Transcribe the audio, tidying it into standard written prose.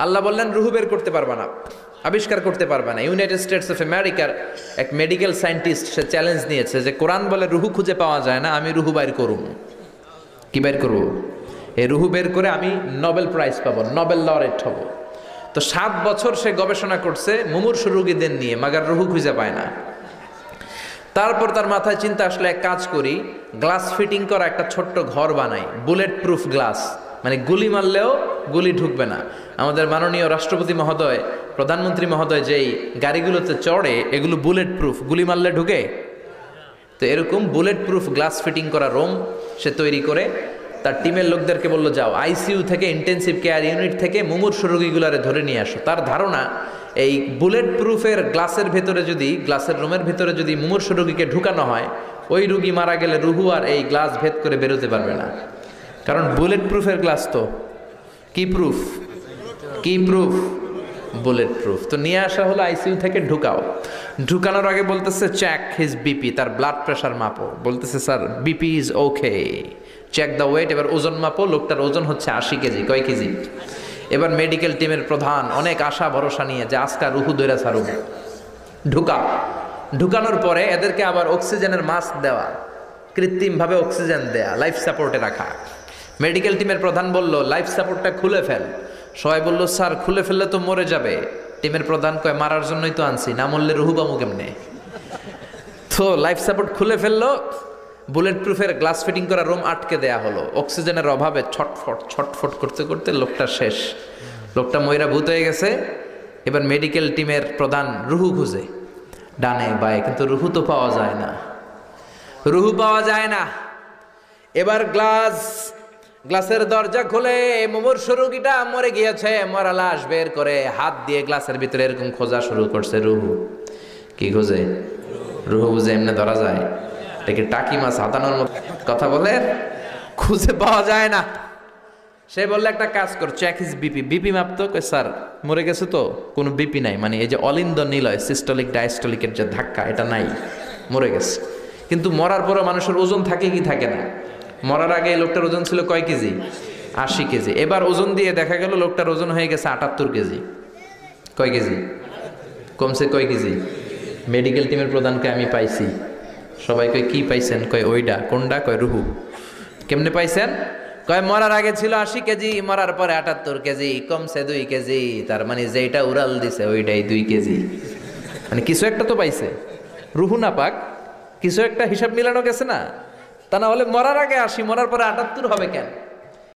আল্লাহ বললেন রুহু বের করতে পারবা না, আবিষ্কার করতে পারবা না। ইউনাইটেড স্টেটস অফ আমেরিকার এক মেডিকেল সায়েন্টিস্ট সে চ্যালেঞ্জ নিয়েছে যে কোরআন বলে রুহু খুঁজে পাওয়া যায় না, আমি রুহু বাইর করুম। কি বের করবো? এই রুহু বের করে আমি নোবেল প্রাইজ পাবো, নোবেল লরেট হব। তো 7 বছর সে গবেষণা করছে মুমূর্ষু রোগীদের নিয়ে, মাগার রুহু খুঁজে পায় না। তারপর তার মাথায় চিন্তা আসলে এক কাজ করি, গ্লাস ফিটিং করা একটা ছোট্ট ঘর বানাই, বুলেট প্রুফ গ্লাস, মানে গুলি মারলেও গুলি ঢুকবে না। আমাদের মাননীয় রাষ্ট্রপতি মহোদয়, প্রধানমন্ত্রী মহোদয় যেই গাড়িগুলোতে চড়ে এগুলো বুলেট প্রুফ, গুলি মারলে ঢুকে। তো এরকম বুলেট প্রুফ গ্লাস ফিটিং করা রুম সে তৈরি করে তার টিমের লোকদেরকে বললো, যাও আইসিইউ থেকে, ইন্টেন্সিভ কেয়ার ইউনিট থেকে মুমূর্ষু রোগীগুলারে ধরে নিয়ে আসো। তার ধারণা এই বুলেট প্রুফের গ্লাসের ভেতরে যদি, গ্লাসের রুমের ভেতরে যদি মুমূর্ষু রোগীকে ঢুকানো হয়, ওই রুগী মারা গেলে রুহু আর এই গ্লাস ভেদ করে বেরোতে পারবে না। কারণ বুলেট প্রুফের গ্লাস তো কি প্রুফ, কি প্রুফ, বুলেট প্রুফ। তো নিয়ে আসা হলো আইসিইউ থেকে, ঢুকাও। ঢুকানোর আগে বলতেছে চেক হিজ বিপি, তার ব্লাড প্রেশার মাপো। বলতেছে sir BP is okay, check the weight. এবার ওজন মাপো, লোকটার ওজন হচ্ছে 80 কেজি। কয় কেজি? এবার মেডিকেল টিমের প্রধান অনেক আশা ভরসা নিয়ে যে আজকা রুহু দৈরা ছাড়ু, ঢুকানোর পরে এদেরকে আবার অক্সিজেনের মাস্ক দেওয়া, কৃত্রিমভাবে অক্সিজেন দেয়া, লাইফ সাপোর্টে রাখা। মেডিকেল টিমের প্রধান বলল লাইফ সাপোর্টটা খুলে ফেল। সবাই বলল স্যার খুলে ফেললে তো মরে যাবে। টিমের প্রধান কয় মারার জন্যই তো আনছি, না মরলে রুহু পামু কেমনে? তো লাইফ সাপোর্ট খুলে ফেললো, বুলেট প্রুফের গ্লাস ফিটিং করা রুম আটকে দেয়া হলো। অক্সিজেনের অভাবে ছটফট ছটফট করতে করতে লোকটা শেষ, লোকটা ময়রা ভূত হয়ে গেছে। এবার মেডিকেল টিমের প্রধান রুহু খুঁজে ডানে বায়ে, কিন্তু রুহু তো পাওয়া যায় না, রুহু পাওয়া যায় না। এবার গ্লাসের দরজা খুলে মুমূর্ষু রোগীটা মরে গিয়েছে, মরা লাশ বের করে হাত দিয়ে গ্লাসের ভিতরে এরকম খোঁজা শুরু করছে। রুহু কি খোঁজে? রুহু বুঝে এমনি ধরা যায়? এটাকে টাকি মাছ হাতানোর মতো কথা বলে, খুঁজে পাওয়া যায় না। সে বললে একটা কাজ কর, চেক হিজ বিপি। বিপি মাপতো, কই স্যার মরে গেছে তো, কোনো বিপি নাই, মানে এই যে অলিন্দ নিলয় সিস্টোলিক ডায়াস্টোলিকের যে ধাক্কা, এটা নাই, মরে গেছে। কিন্তু মরার পরও মানুষের ওজন থাকে কি থাকে না? মরার আগে এই লোকটার ওজন ছিল কয় কেজি? 80 কেজি। এবার ওজন দিয়ে দেখা গেল লোকটার ওজন হয়ে গেছে 78 কেজি। কয় কেজি কমছে? কয় কেজি? মেডিকেল টিমের প্রধানকে আমি পাইছি। সবাই কয় কি পাইছেন? কয় ওইটা। কোনটা? কয় রুহু। কেমনে পাইছেন? কয় মরার আগে ছিল 80 কেজি, মরার পরে 78 কেজি, কমছে 2 কেজি। তার মানে যেটা উড়াল দিছে ওইটাই 2 কেজি। মানে কিছু একটা তো পাইছে, রুহু না পাক, কিছু একটা হিসাব মিলানো গেছে না? তা না হলে মরার আগে 80, মরার পরে 78 হবে কেন?